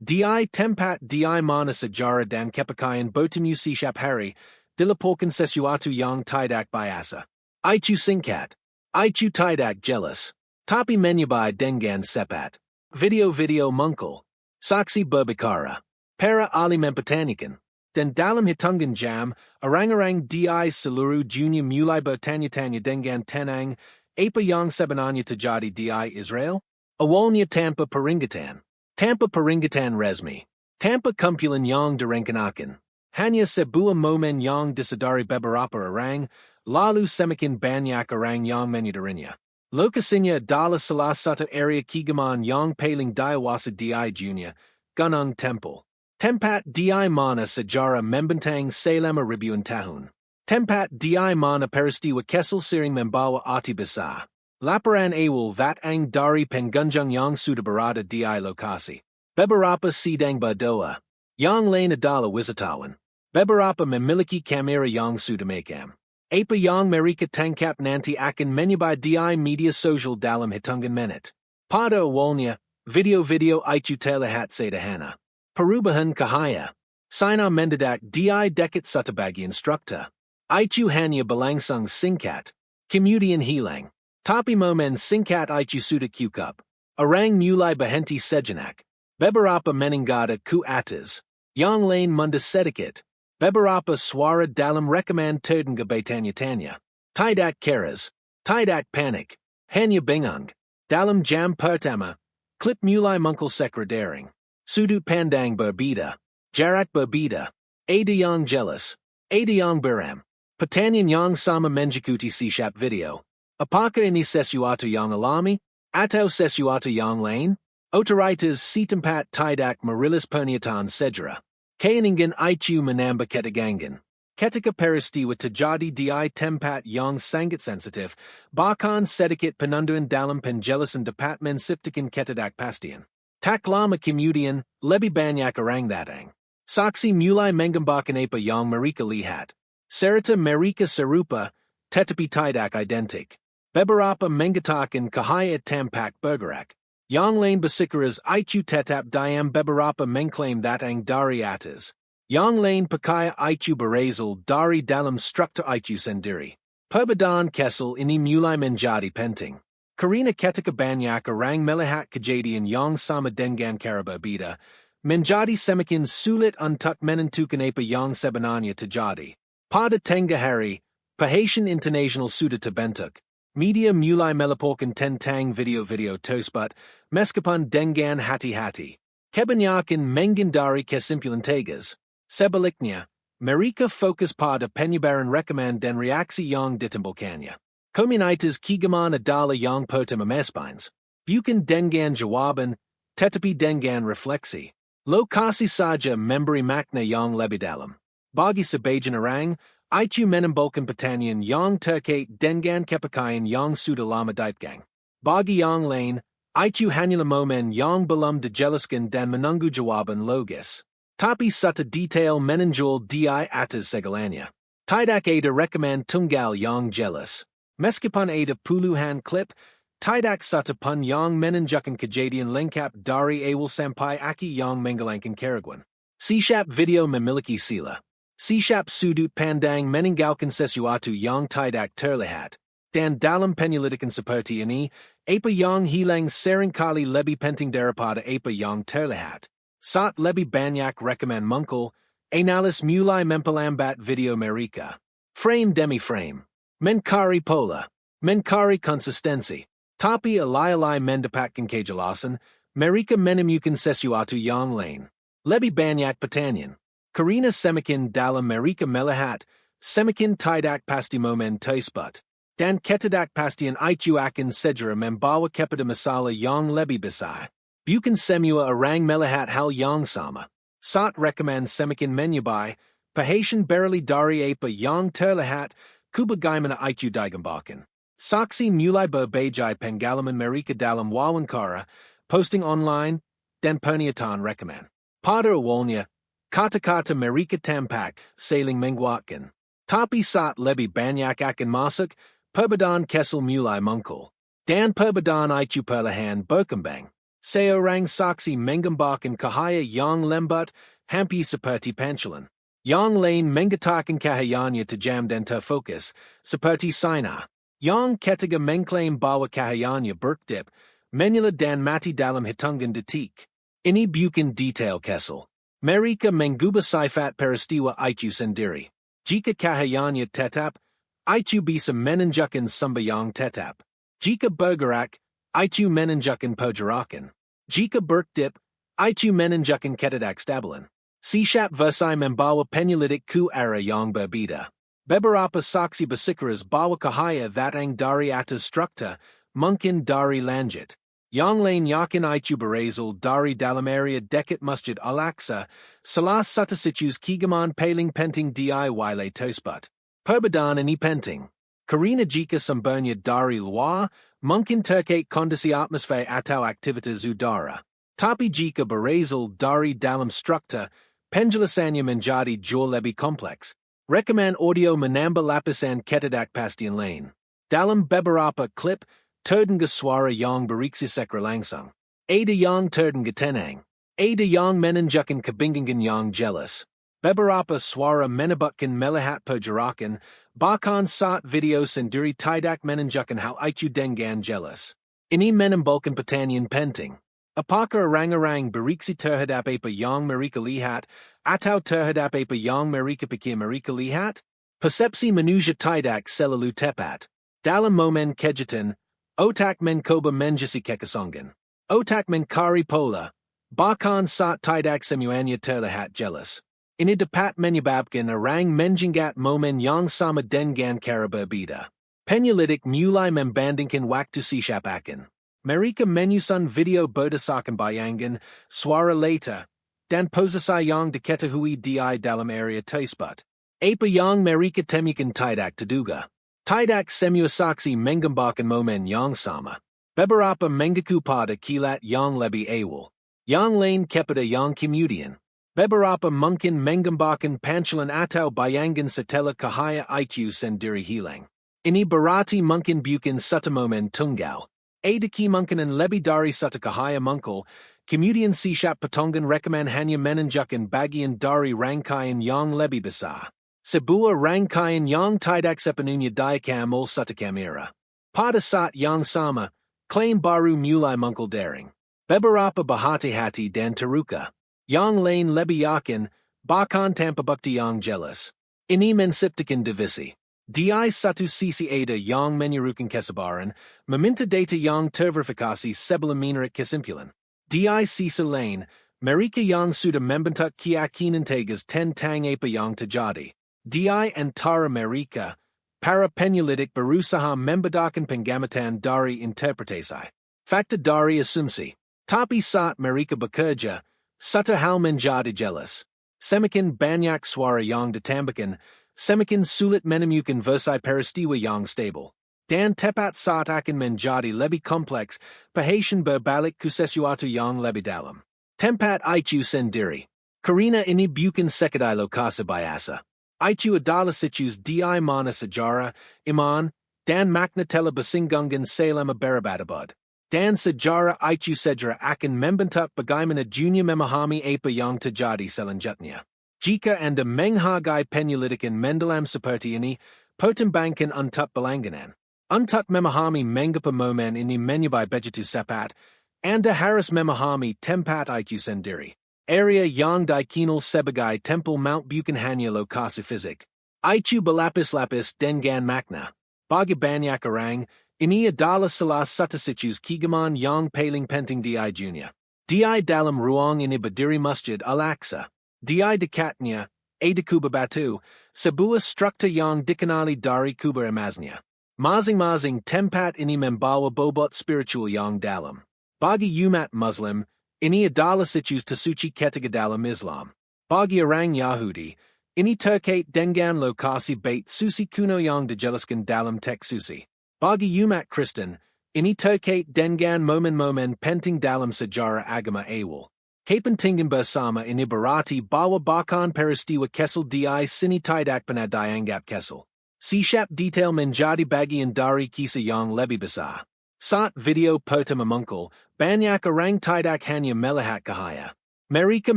Di tempat di mana sejarah dan kepakaian bertemu setiap hari, dilaporkan sesuatu yang tidak biasa. Itu singkat. Itu tidak jelas. Tapi menyebar dengan cepat. Video-video muncul. Saksi berbicara. Para ahli mempertanyakan. Dan dalam hitungan jam, orang-orang di seluruh dunia mulai bertanya-tanya dengan tenang, apa yang sebenarnya terjadi di Israel? Awalnya tanpa peringatan. Tanpa peringatan resmi. Tanpa kumpulan yang direncanakan. Hanya sebuah momen yang disadari beberapa orang, lalu semakin banyak orang yang menyadarinya. Lokasinya adalah salah satu area keagamaan yang paling dewasa di dunia, Gunung Temple. Tempat di mana sejarah membentang selama ribuan tahun. Tempat di mana peristiwa kesal sering membawa arti besar. Laporan awal vatang dari pengunjung yang sudah berada di lokasi. Beberapa sedang berdoa. Yang lain adalah wisatawan. Beberapa memiliki kamera yang sudah makam. Apa yang mereka tangkap nanti akan menyebar di media sosial dalam hitungan menit. Pada awalnya, video-video itu terlihat sederhana. Perubahan cahaya. Sinar mendadak di dekat satu bagian struktur. Itu hanya berlangsung singkat. Kemudian hilang. Tapi momen singkat itu sudah cukup. Orang mulai berhenti sejenak. Beberapa menenggada ku atas. Yang lain mundur sedikit. Beberapa suara dalam rekaman terdengar bertanya-tanya. Tidak keras. Tidak panik. Hanya bingung. Dalam jam pertama, klip mulai muncul sekretering. Sudut pandang berbeda. Jarak berbeda. Ada yang jelas. Ada yang buram. Pertanyaan yang sama mengikuti setiap video. Apakah ini sesuatu yang alami? Atau sesuatu yang lain? Otoritas setempat tidak merilis pernyataan segera. Keinginan itu menambah ketegangan. Ketika peristiwa terjadi di tempat yang sangat sensitif, bahkan sedikit penunduran dalam penjelasan dapat menciptakan ketidakpastian. Tak lama kemudian, lebih banyak orang datang. Saksi mulai menggambarkan apa yang mereka lihat. Serta mereka serupa, tetapi tidak identik. Beberapa mengatakan cahaya tampak bergerak. Yang lain bersikeras itu tetap diam beberapa mengklaim datang dari atas. Yang lain percaya itu berasal dari dalam struktur itu sendiri. Perbedaan kesal ini mulai menjadi penting. Karena ketika banyak orang melihat kejadian yang sama dengan cara berbeda, menjadi semakin sulit untuk menentukan apa yang sebenarnya terjadi. Pada tengah hari, perhatian internasional sudah terbentuk. Media mulai melaporkan tentang video-video tersebut, meskipun dengan hati-hati. Kebanyakan menghindari kesimpulan tegas. Sebaliknya, mereka fokus pada penyebaran rekaman dan reaksi yang ditimbulkannya. Komunitas keagamaan adalah yang pertama mespines. Bukan dengan jawaban, tetapi dengan refleksi. Lokasi saja memberi makna yang lebih dalam. Bagi sebagian orang, itu menimbulkan pertanyaan yang terkait dengan kepakaian yang sudah lama dipegang. Bagi yang lain, itu hanyalah momen yang belum dijelaskan dan menunggu jawaban logis. Tapi satu detail menonjol di atas segalanya. Tidak ada rekaman tunggal yang jelas. Meskipun ada puluhan klip, tidak satu pun yang menunjukkan kejadian lengkap dari awal sampai akhir yang menghilangkan keraguan. Setiap video memiliki sila. Setiap sudut pandang meninggalkan sesuatu yang tidak terlihat. Dan dalam penyelidikan seperti ini, apa yang hilang seringkali lebih penting daripada apa yang terlihat. Saat lebih banyak rekaman muncul, analis mulai memperlambat video mereka. Frame demi frame. Mencari pola. Mencari konsistensi. Tapi alai-alai mendapatkan kejelasan, mereka menemukan sesuatu yang lain. Lebih banyak pertanyaan. Karena semakin dalam mereka melihat, semakin tidak pasti momen tersebut. Dan ketidakpastian itu akan segera membawa kepada masalah yang lebih besar. Bukan semua orang melihat hal yang sama. Saat rekaman semakin menyebar, perhatian beralih dari apa yang terlihat, ke bagaimana itu digambarkan. Saksi mulai berbagi pengalaman mereka dalam wawancara, posting online, dan pernyataan rekaman. Pada awalnya, kata-kata mereka tampak saling menguatkan. Tapi saat lebih banyak akan masuk, perbedaan kesal mulai muncul. Dan perbedaan itu perlahan berkembang. Seorang saksi mengembangkan cahaya yang lembat, hampir seperti panculan. Yang lain mengatakan cahayanya tajam dan terfokus, seperti sinar. Yang ketiga mengklaim bahwa cahayanya berkedip, menyala dan mati dalam hitungan detik. Ini bukan detail kesal. Mereka mengubah sifat peristiwa itu sendiri. Jika cahayanya tetap, itu bisa menunjukkan sembahyang tetap. Jika bergerak, itu menunjukkan pergerakan. Jika berkedip, itu menunjukkan ketidakstabilan. Siap versai membawa penyelidik ke arah yang berbeda. Beberapa saksi bersikeras bahwa cahaya datang dari atas struktur, mungkin dari langit. Yang lain yakin itu berasal dari dalam area dekat Masjid Al-Aqsa, salah satu situs keagamaan paling penting di wilayah tersebut. Perbedaan ini penting. Karena jika sumbernya dari luar, mungkin terkait kondisi atmosfer atau aktivitas udara. Tapi jika berasal dari dalam struktur, penjelasannya menjadi jauh lebih kompleks. Rekaman audio menambah lapisan ketidakpastian lain. Dalam beberapa klip, terdengar suara yang beriksi sekra langsung. Ada yang terdengar tenang. Ada yang menunjukkan kebingungan yang jelas. Beberapa suara menyebutkan melihat pergerakan, bahkan saat video sendiri tidak menunjukkan hal itu dengan jelas. Ini menimbulkan pertanyaan penting. Apakah orang-orang beriksi terhadap apa yang mereka lihat, atau terhadap apa yang mereka pikir mereka lihat? Persepsi manusia tidak selalu tepat. Dalam momen kejutan, otak mencoba menjasi kekosongan. Otak mencari pola, bahkan saat tidak semuanya terlihat jelas. Ini dapat menyebabkan orang menjenggat momen yang sama dengan cara berbeda. Penyelidik mulai membandingkan waktu siap akan. Mereka menyusun video berdasarkan bayangan, suara later, dan posisi yang diketahui di dalam area tersebut. Apa yang mereka temukan tidak terduga. Tidak semua saksi menggambarkan momen yang sama. Beberapa mengaku pada kilat yang lebih awal. Yang lain kepada yang kemudian. Beberapa mungkin menggambarkan panculan atau bayangan setelah cahaya itu sendiri hilang. Ini berarti mungkin bukan satu momen tunggal. Ada kemungkinan lebih dari satu cahaya muncul, kemudian siap potongan rekaman hanya menunjukkan bagian dari rangkaian yang lebih besar. Sebuah rangkaian yang tidak sepenuhnya diambil satu kamera. Pada saat yang sama, klaim baru mulai muncul daring. Beberapa berhati-hati dan terluka. Yang lain lebih yakin, bahkan tanpa bukti yang jelas. Ini menciptakan divisi. Di satu sisi ada yang menyerukan kesabaran, meminta data yang terverifikasi sebelum menarik kesimpulan. Di sisi lain, mereka yang sudah membentuk keyakinan tegas tentang apa yang terjadi. Di antara mereka, para penyelidik berusaha membedakan pengamatan dari interpretasi. Fakta dari asumsi. Tapi saat mereka bekerja, satu hal menjadi jelas. Semakin banyak suara yang ditambahkan, semakin sulit menemukan versi peristiwa yang stabil. Dan tepat saat akan menjadi lebih kompleks, perhatian berbalik ke sesuatu yang lebih dalam. Tempat itu sendiri. Karena ini bukan sekadar lokasi biasa. Itu adalah situs di mana sejarah, iman, dan makna telah bersinggungan selama berabad-abad. Dan sejarah itu segera akan membentuk bagaimana dunia memahami apa yang terjadi selanjutnya. Jika Anda menghargai penyelidikan mendalam seperti ini, pertimbangkan untuk berlangganan. Untuk memahami mengapa momen ini menyebar begitu cepat, Anda harus memahami tempat itu sendiri. Area yang dikenal sebagai Temple Mount bukan hanya lokasi fisik. Itu berlapis-lapis dengan makna. Bagi banyak orang, ini adalah salah satu situs keagamaan yang paling penting di dunia. Di dalam ruang ini berdiri Masjid Al-Aqsa. Di dekatnya, ada kubah batu, sebuah struktur yang dikenali dari kubah emasnya. Masing-masing tempat ini membawa bobot spiritual yang dalam. Bagi umat Muslim, ini adalah situs tersuci ketiga dalam Islam. Bagi orang Yahudi, ini terkait dengan lokasi bait suci kuno yang dijelaskan dalam teks suci. Bagi umat Kristen, ini terkait dengan momen-momen penting dalam sejarah agama awal. Kepentingan bersama ini berarti bahwa bahkan peristiwa kesal di sini tidak pernah dianggap kesal. Siap detail menjadi bagian dari kisah yang lebih besar. Saat video pertama muncul, Banyak orang tidak hanya melihat cahaya. Mereka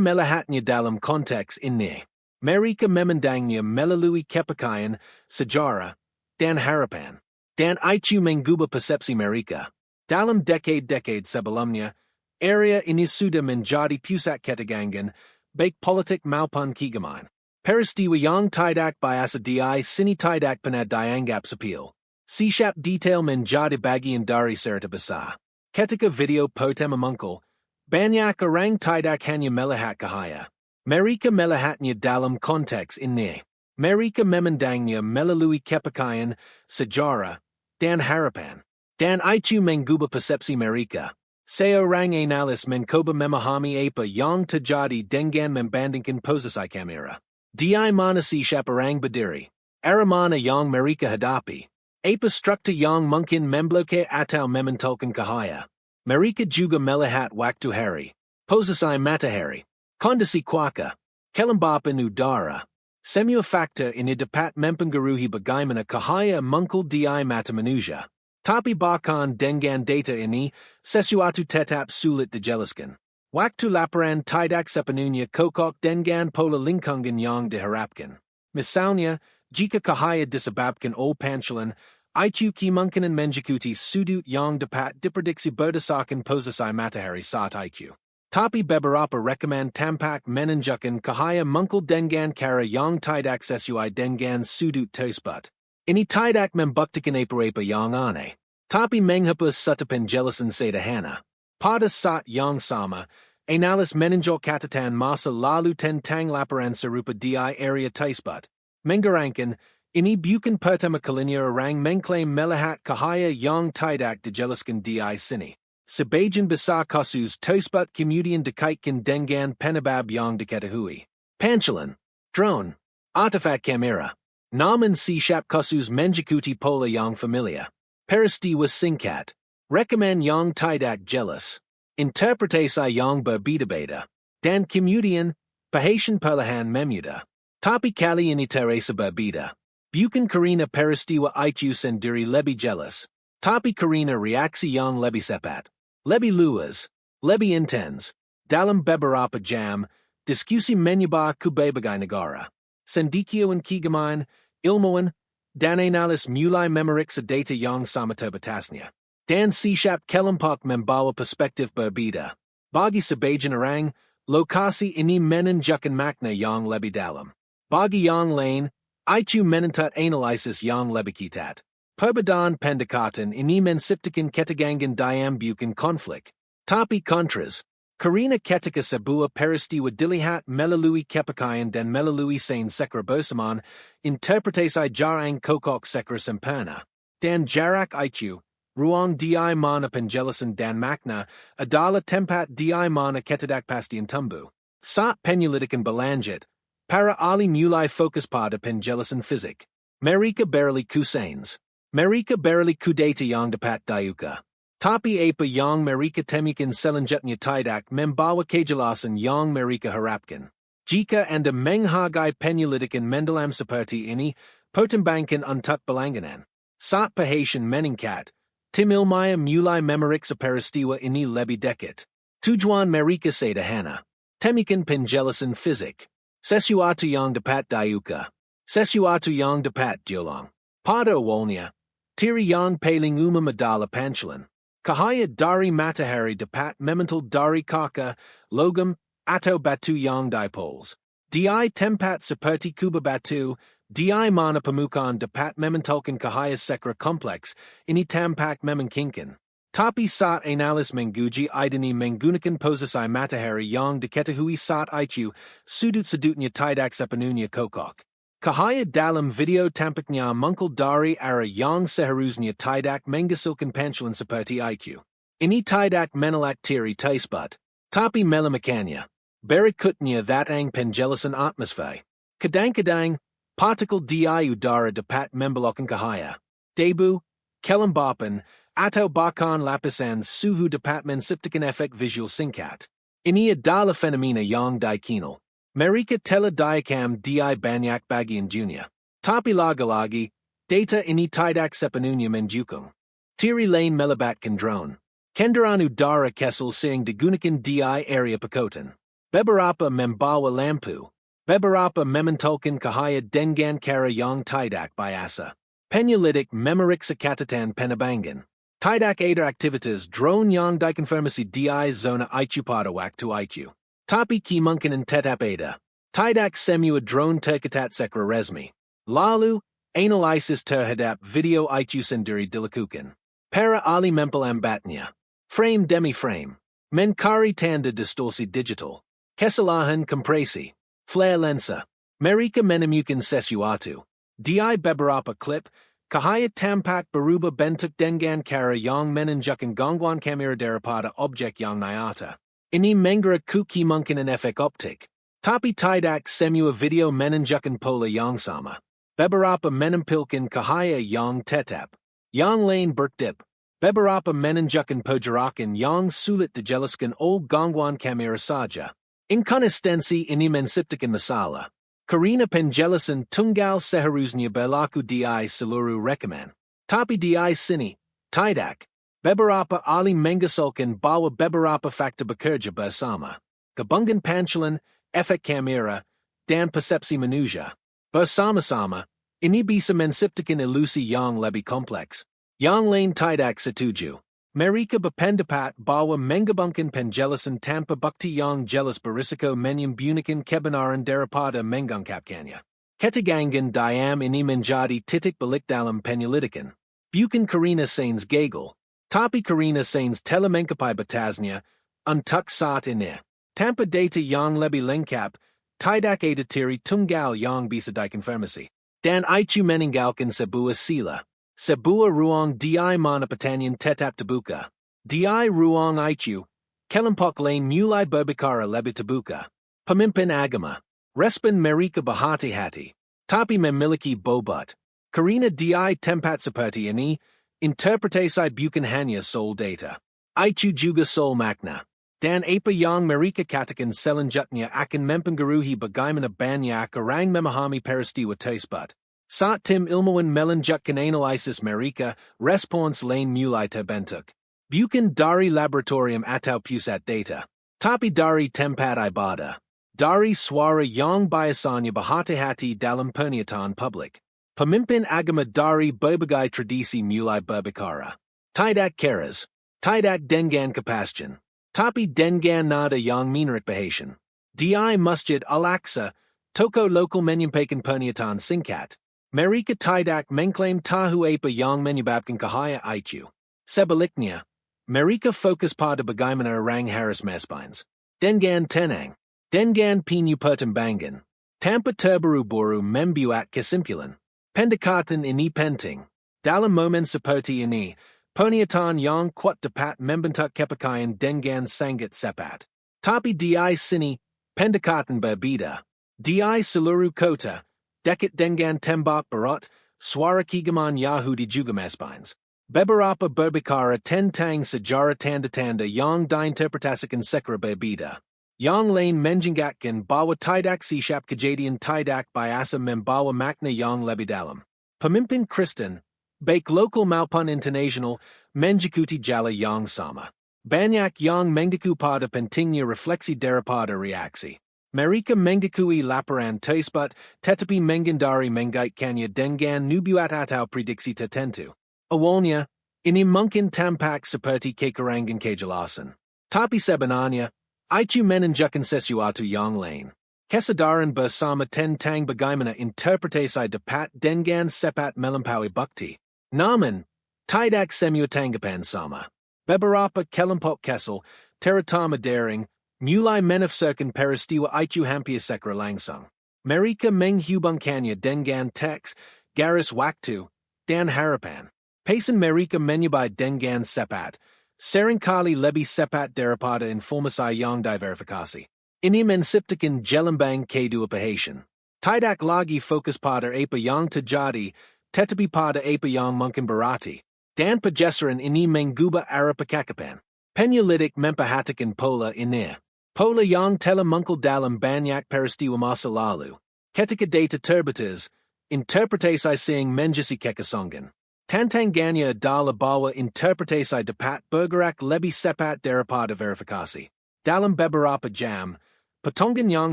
melihatnya dalam konteks ini. Mereka memandangnya melalui kepercayaan, sejarah, dan harapan. Dan itu mengubah persepsi mereka. Dalam dekade-dekade sebelumnya, area ini sudah menjadi pusat ketegangan, baik politik maupun keagamaan. Peristiwa yang tidak biasa di sini tidak pernah dianggap sepil. Setiap detail menjadi bagian dari cerita besar. Ketika video pertama muncul, banyak orang tidak hanya melihat cahaya. Mereka melihatnya dalam konteks ini. Mereka memandangnya melalui kepercayaan, sejarah, dan harapan. Dan itu mengubah persepsi mereka. Seorang analis mencoba memahami apa yang terjadi dengan membandingkan posisi kamera. Di mana setiap orang berdiri. Arah mana yang mereka hadapi. Apa struktur yang mungkin memblokir atau memantulkan cahaya. Mereka juga melihat waktu hari. Posisi matahari. Kondisi cuaca, kelembapan udara, semua faktor ini dapat mempengaruhi bagaimana cahaya muncul di mata manusia. Tapi bahkan dengan data ini, sesuatu tetap sulit dijelaskan. Waktu laporan tidak sepenuhnya cocok dengan pola lingkungan yang diharapkan. Misalnya, jika cahaya disebabkan oleh pantulan, itu kemungkinan mengikuti sudut yang dapat diprediksi berdasarkan posisi matahari saat itu. Tapi beberapa rekaman tampak menunjukkan cahaya muncul dengan cara yang tidak sesuai dengan sudut tersebut. Ini tidak membuktikan apa-apa yang aneh. Tapi menghapus satu penjelasan sederhana. Pada saat yang sama, analis menunjuk catatan masa lalu tentang laporan serupa di area tersebut. Mengerangkan, ini bukan pertama kalinya orang mengklaim melihat cahaya yang tidak dijelaskan di sini. Sebagian besar kasus tersebut kemudian dikaitkan dengan penyebab yang diketahui. Pantulan, drone, artefak kamera. Namun setiap kasus mengikuti pola yang familiar. Peristiwa singkat. Rekaman yang tidak jelas. Interpretasi yang berbeda-beda. Dan kemudian, perhatian perlahan memudah. Tapi kali ini terasa berbeda. Bukan karena peristiwa itu sendiri lebih jelas. Tapi karena reaksi yang lebih cepat. Lebih luas, lebih intens, dalam beberapa jam, diskusi menyebar ke berbagai negara. Cendekiawan keagamaan, ilmuwan, dan analis mulai memeriksa data yang sama terbatasnya. Dan setiap kelompok membawa perspektif berbeda. Bagi sebagian orang, lokasi ini menunjukkan makna yang lebih dalam. Bagi yang lain, itu menuntut analisis yang lebih ketat. Perbedaan pendekatan ini menciptakan ketegangan dalam bukan konflik. Tapi kontras, karena ketika sebuah peristiwa dilihat melalui kepercayaan dan melalui sains secara bersamaan, interpretasi jarang cocok secara sempurna. Dan jarak itu, ruang di mana penjelasan dan makna adalah tempat di mana ketidakpastian tumbuh. Saat penyelidikan berlanjut, para ahli mulai fokus pada penjelasan fisik. Mereka berliku sains. Mereka berliku data yang dapat diukur. Tapi apa yang mereka temukan selanjutnya tidak membawa kejelasan yang mereka harapkan. Jika Anda menghargai penyelidikan mendalam seperti ini, pertimbangkan untuk berlangganan. Saat perhatian meningkat, tim ilmiah mulai memeriksa peristiwa ini lebih dekat. Tujuan mereka sederhana. Temukan penjelasan fisik. Sesuatu yang dapat diukur. Sesuatu yang dapat diulang. Pada awalnya, teori yang paling umum adalah pantulan. Cahaya dari matahari dapat memantul dari kaca, logam, atau batu yang dipoles. Di tempat seperti kubah batu, di mana permukaan dapat memantulkan cahaya secara kompleks, ini tampak memungkinkan. Tapi saat analis menguji ini menggunakan posisi matahari yang diketahui saat itu, sudut-sudutnya tidak sepenuhnya cocok. Cahaya dalam video tampaknya muncul dari arah yang seharusnya tidak menghasilkan pantulan seperti itu. Ini tidak menolak teori tersebut, tapi melemakannya. Berikutnya datang penjelasan atmosfer. Kadang-kadang, partikel di udara dapat membelokkan cahaya. Debu, kelembapan, atau bahkan lapisan suhu dapat menciptakan efek visual singkat. Ini adalah fenomena yang dikenal. Mereka telah direkam di banyak bagian dunia. Tapi lagi-lagi, data ini tidak sepenuhnya mendukung. Teori lain melibatkan drone. Kendaranu Dara Kessel Sing Digunakan Di Area Pakotan. Beberapa Membawa Lampu. Beberapa Memantulkan Kahaya Dengan Kara Yang Tidak Biasa. Penyelidik Memeriksa Catatan Penabangan. Tidak ada aktivitas drone yang dikonfirmasi di zona itu pada waktu itu. Tapi kemungkinan tetap ada. Tidak semua drone tercatat secara resmi. Lalu, analisis terhadap video itu sendiri dilakukan. Para ahli memperlambatnya. Frame demi frame. Mencari tanda distorsi digital. Kesalahan kompresi. Flare lensa. Mereka menemukan sesuatu. Di beberapa klip, kahaya tampak berubah bentuk dengan cara yang menunjukkan gangguan kamera daripada objek yang nyata. Ini mengira kemungkinan efek optik. Tapi tidak semua video menunjukkan pola yang sama. Beberapa menampilkan kahaya yang tetap. Yang lain berkedip. Beberapa menunjukkan pergerakan yang sulit dijelaskan oleh gangguan kamera saja. Inkonsistensi ini menciptakan masalah. Karena penjelasan tunggal seharusnya berlaku di seluruh rekaman. Tapi di sini, tidak. Beberapa ahli mengusulkan bahwa beberapa faktor bekerja bersama. Gabungan pantulan, efek kamera, dan persepsi manusia. Bersama-sama, ini bisa menciptakan ilusi yang lebih kompleks. Yang lain tidak setuju. Mereka berpendapat bahwa menggabungkan penjelasan tanpa bukti yang jelas berisiko menyembunyikan kebenaran daripada mengungkapkannya. Ketegangan diam ini menjadi titik balik dalam penyelidikan. Bukan karena sains gagal, tapi karena sains telah mengkapai batasnya untuk saat ini. Tanpa data yang lebih lengkap, tidak ada teori tunggal yang bisa dikonfirmasi. Dan itu meninggalkan sebuah sila. Sebuah ruang di mana pertanyaan tetap terbuka. Di ruang itu, kelompok lain mulai berbicara lebih terbuka. Pemimpin agama, respon mereka berhati-hati, tapi memiliki bobot. Karena di tempat seperti ini, interpretasi bukan hanya soal data. Itu juga soal makna. Dan apa yang mereka katakan selanjutnya akan mempengaruhi bagaimana banyak orang memahami peristiwa tersebut. Saat tim ilmuwan melanjutkan analisis mereka, respons lain mulai terbentuk. Bukan dari laboratorium atau pusat data, tapi dari tempat ibadah. Dari suara yang biasanya berhati-hati dalam pernyataan publik. Pemimpin agama dari berbagai tradisi mulai berbicara. Tidak keras, tidak dengan kepastian, tapi dengan nada yang menarik perhatian. Di Masjid Al-Aqsa, toko lokal menyampaikan pernyataan singkat. Mereka tidak mengklaim tahu apa yang menyebabkan kahaya itu. Sebaliknya, mereka fokus pada bagaimana orang harus mespines. Dengan tenang, dengan penuh pertimbangan, tanpa terburu-buru membuat kesimpulan. Pendekatan ini penting. Dalam momen seperti ini, pernyataan yang kuat dapat membentuk kepercayaan dengan sangat cepat. Tapi di sini, pendekatan berbeda. Di seluruh kota, dekat dengan tembak berat, suara kegaman Yahudi juga mespines. Beberapa berbicara tentang sejarah tanda-tanda yang diinterpretasikan secara berbeda. Yang lain menjengakkan bahwa tidak setiap kejadian tidak biasa membawa makna yang lebih dalam. Pemimpin Kristen, baik lokal maupun internasional, mengikuti jala yang sama. Banyak yang mengaku pada pentingnya refleksi daripada reaksi. Mereka mengakui laporan tersebut, tetapi menghindari mengaitkannya dengan nubuat atau prediksi tertentu. Awalnya, ini mungkin tampak seperti kekurangan kejelasan. Tapi sebenarnya, itu menunjukkan sesuatu yang lain. Kesadaran bersama tentang bagaimana interpretasi dapat dengan cepat melampaui bukti. Namun, tidak semua tanggapan sama. Beberapa kelompok kesal, terutama daring, mulai menafsirkan peristiwa itu hampir secara langsung. Mereka menghubungkannya dengan teks, garis waktu, dan harapan. Pesan mereka menyebar dengan cepat, seringkali lebih cepat daripada informasi yang diverifikasi. Ini menciptakan gelembang kedua pihak. Tidak lagi fokus pada apa yang terjadi, tetapi pada apa yang mungkin berarti. Dan pergeseran ini mengubah arah percakapan. Penyelidik memperhatikan pola ini. Pola yang telah muncul dalam banyak peristiwa masa lalu. Ketika data terbatas, interpretasi sering menjadi kekosongan. Tantanganya adalah bawa interpretasi dapat bergerak lebih cepat daripada verifikasi. Dalam beberapa jam, potongan yang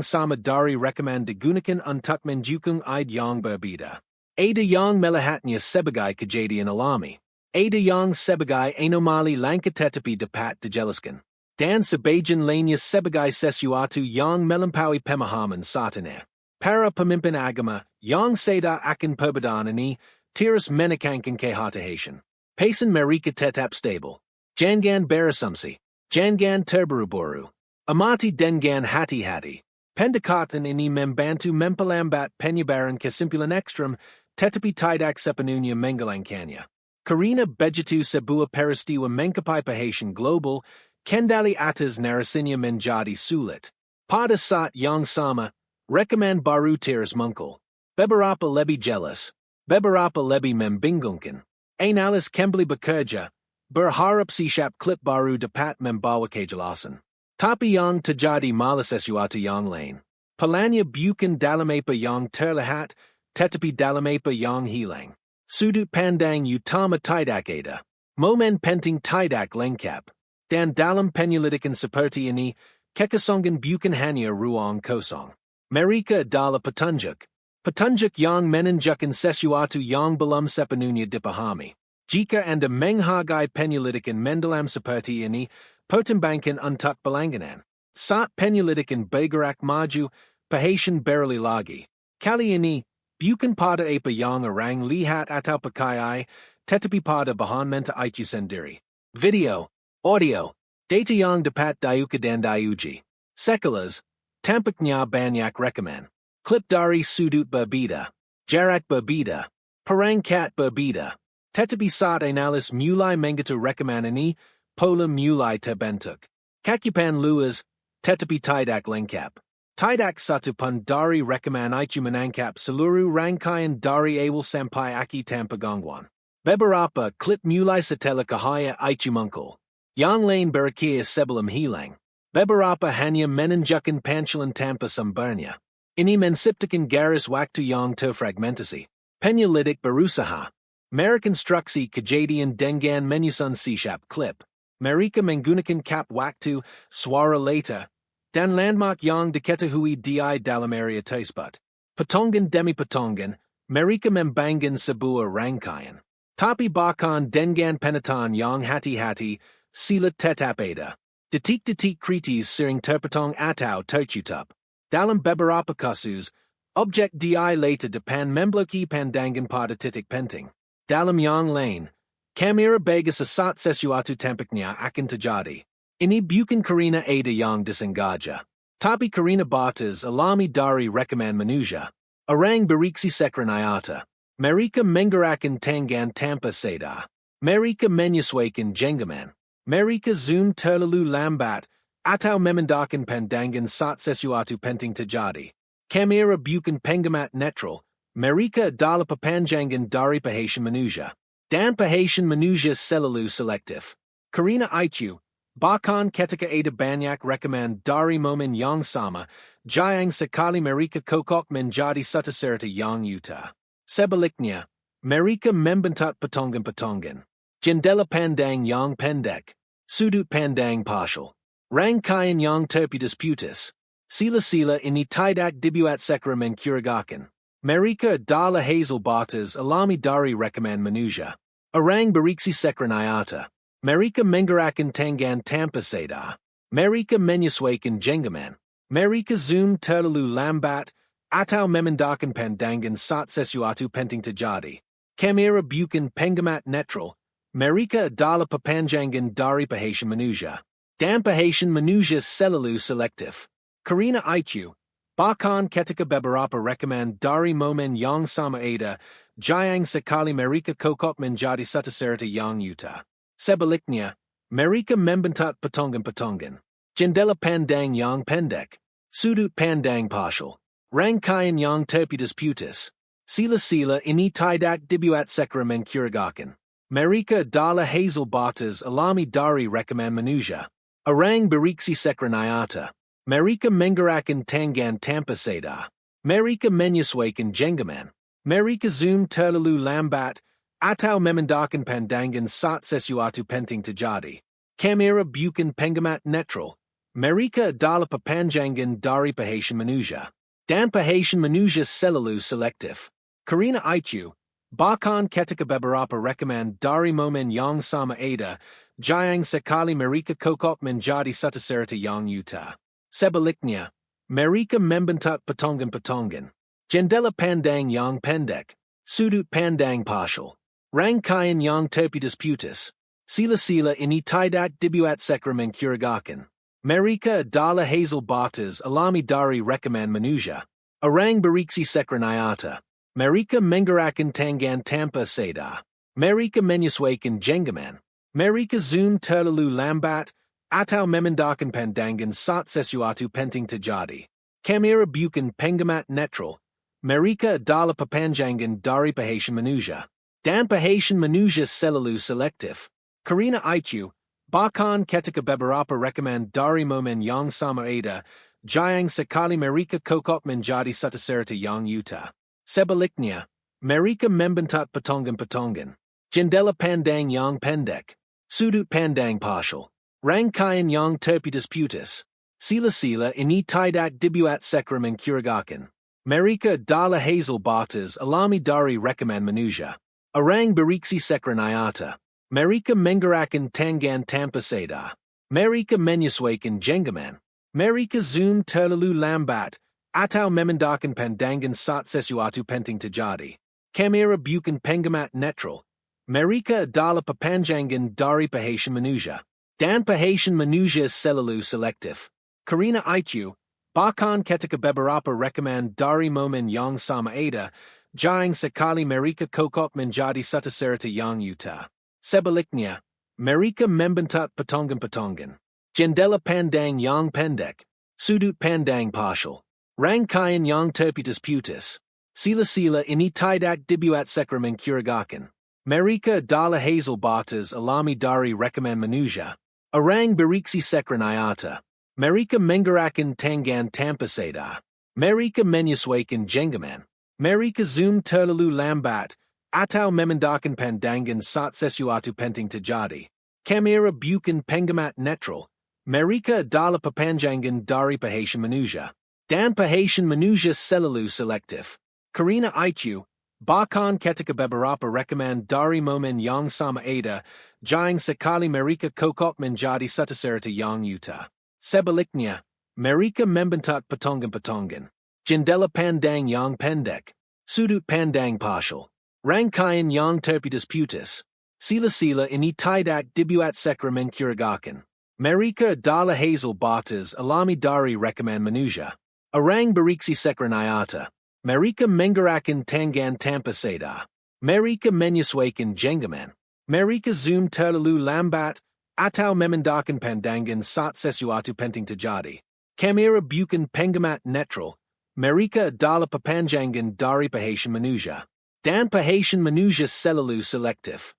sama dari rekaman digunakan untuk mendukung ide yang berbeda. Ada yang melihatnya sebagai kejadian alami. Ada yang sebagai anomali langka tetapi dapat dijelaskan. Dan sebagian lainnya sebagai sesuatu yang melampaui pemahaman satunya. Para pemimpin agama yang sadar akan perbedaan ini terus menekankan kehati-hatian. Pesan mereka tetap stabil. Jangan berasumsi. Jangan terburu-buru. Amati dengan hati-hati. Pendekatan ini membantu memperlambat penyebaran kesimpulan ekstrem tetapi tidak sepenuhnya menghilangkannya. Karena begitu sebuah peristiwa mencapai perhatian global, kendali atas narasinya menjadi sulit. Pada saat yang sama, rekaman baru terus muncul. Beberapa lebih jelas, beberapa lebih membingungkan. Analis kembali bekerja, berharap setiap klip baru dapat membawa kejelasan. Tapi yang terjadi malah sesuatu yang lain. Pelannya bukan dalam apa yang terlihat, tetapi dalam apa yang hilang. Sudut pandang utama tidak ada. Momen penting tidak lengkap. Dan dalam penyelidikan seperti ini, kekosongan bukan hanya ruang kosong. Mereka adalah petunjuk. Petunjuk yang menunjukkan sesuatu yang belum sepenuhnya dipahami. Jika Anda menghargai penyelidikan mendalam seperti ini, pertimbangkan untuk berlangganan. Saat penyelidikan bergerak maju, perhatian beralih lagi. Kali ini, bukan pada apa yang orang lihat atau pakai, tetapi pada bahan mentah itu sendiri. Video, audio, data yang dapat diukur dan diuji. Sekelas, tampaknya banyak rekaman. Klip dari sudut berbeda. Jarak berbeda. Perangkat berbeda. Tetapi saat analis mulai mengetahui rekaman ini, pola mulai terbentuk. Kakipan luas, tetapi tidak lengkap. Tidak satu pun dari rekaman itu menangkap seluruh rangkaian dari awal sampai akhir tanpa gangguan. Beberapa klip mulai setelah cahaya itu muncul. Yang lain berakhir sebelum hilang. Beberapa hanya menunjukkan pancelan tanpa sumbernya. Ini menciptakan garis waktu yang terfragmentasi. Penyelidik berusaha merekonstruksi kejadian dengan menyusun setiap klip. Mereka menggunakan kap waktu, suara later, dan landmark yang diketahui di dalam area tersebut. Potongan demi potongan, mereka membangun sebuah rangkaian. Tapi bahkan dengan penataan yang hati-hati, sila tetap ada. Detik-detik kritis sering terpotong atau tertutup. Dalam beberapa kasus, objek di later depan membloki pandangan pada titik penting. Dalam yang lain, kamera bagi saat sesuatu tampaknya akan terjadi. Ini bukan karena ada yang disengaja. Tapi karena batas alami dari rekaman manusia. Orang beriksi sekrenayata. Mereka menggerakkan tangan tanpa sadar. Mereka menyesuaikan jenggaman. Mereka zoom terlalu lambat atau memindahkan pandangan saat sesuatu penting terjadi. Kamera bukan pengamat netral. Mereka adalah perpanjangan dari perhatian manusia. Dan perhatian manusia selalu selektif. Karena itu, bahkan ketika ada banyak rekaman dari momen yang sama, jarang sekali mereka kokok menjadi satu serta yang utuh. Sebaliknya, mereka membentuk potongan-potongan. Jendela pandang yang pendek. Sudut pandang partial. Rangkaian yang terputus-putus. Sila-sila ini tidak dibuat secara mencurigakan. Mereka adalah hasil batas alami dari rekaman manusia. Orang beriksi sekrenayata. Mereka menggerakkan tangan tanpa sadar. Mereka menyesuaikan jenggaman. Mereka zoom terlalu lambat atau memindahkan pandangan saat sesuatu penting terjadi. Kamera bukan pengamat netral. Mereka adalah perpanjangan dari perhatian manusia. Dan perhatian manusia selalu selektif. Karena itu, bahkan ketika beberapa rekaman dari momen yang sama ada, jarang sekali mereka kokok menjadi satu serta yang utuh. Sebaliknya, mereka membentuk potongan-potongan. Jendela pandang yang pendek. Sudut pandang partial. Rangkaian yang terputus-putus. Sila-sila ini tidak dibuat secara mencurigakan. Mereka adalah hasil batas alami dari rekaman manusia. Orang beriksi sekrenayata. Mereka menggerakkan tangan tanpa sadar. Mereka menyesuaikan jenggaman. Mereka zoom terlalu lambat Atau memendakan pandangan saat sesuatu penting terjadi. Kamera bukan pengamat netral. Mereka adalah perpanjangan dari perhatian manusia. Dan perhatian manusia selalu selektif. Karena itu, bahkan ketika beberapa rekaman dari momen yang sama ada, jarang sekali mereka kokok menjadi satu serta yang utuh. Sebaliknya, mereka membentuk potongan-potongan. Jendela pandang yang pendek, sudut pandang partial, rangkaian yang terputus-putus. Sila-sila ini tidak dibuat secara mencurigakan. Mereka adalah hasil batas alami dari rekaman manusia. Orang beriksi secara nyata. Mereka menggerakkan tangan tanpa sadar. Mereka menyesuaikan genggaman. Mereka zoom terlalu lambat, atau memindahkan pandangan saat sesuatu penting terjadi. Kamera bukan pengamat netral. Mereka adalah perpanjangan dari perhatian manusia. Dan perhatian manusia selalu selektif. Karena itu, bahkan ketika beberapa rekaman dari momen yang sama ada, jarang sekali mereka kokok menjadi satu serta yang utuh. Sebaliknya, mereka membentuk potongan-potongan. Jendela pandang yang pendek, sudut pandang partial, rangkaian yang terputus-putus. Sila-sila ini tidak dibuat secara mencurigakan. Mereka adalah hasil batas alami dari rekaman manusia. Orang beriksi secara nyata. Mereka menggerakkan tangan tanpa sadar. Mereka menyesuaikan genggaman. Mereka zoom terlalu lambat, atau memindahkan pandangan saat sesuatu penting terjadi. Kamera bukan pengamat netral. Mereka adalah perpanjangan dari perhatian manusia. Dan perhatian manusia selalu selektif. Karena itu, bahkan ketika beberapa rekaman dari momen yang sama ada, jarang sekali mereka kokok menjadi satu serta yang utuh. Sebaliknya, mereka membentuk potongan-potongan. Jendela pandang yang pendek, sudut pandang partial, rangkaian yang terputus-putus. Sila-sila ini tidak dibuat secara mencurigakan. Mereka adalah hasil batas alami dari rekaman manusia. Orang beriksi secara nyata. Mereka menggerakkan tangan tanpa sadar. Mereka menyesuaikan genggaman. Mereka zoom terlalu lambat, atau memindahkan pandangan saat sesuatu penting terjadi. Kamera bukan pengamat netral. Mereka adalah perpanjangan dari perhatian manusia. Dan perhatian manusia selalu selektif. Karena itu, bahkan ketika beberapa rekaman dari momen yang sama ada, jarang sekali mereka kokok menjadi satu serta yang utuh. Sebaliknya, mereka membentuk potongan-potongan. Jendela pandang yang pendek, sudut pandang partial, rangkaian yang terputus-putus. Sila-sila ini tidak dibuat secara mencurigakan. Mereka adalah hasil batas alami dari rekaman manusia. Orang beriksi secara nyata. Mereka menggerakkan tangan tanpa sadar. Mereka menyesuaikan genggaman. Mereka zoom terlalu lambat, atau memindahkan pandangan saat sesuatu penting terjadi. Kamera bukan pengamat netral. Mereka adalah perpanjangan dari perhatian manusia. Dan perhatian manusia selalu selektif.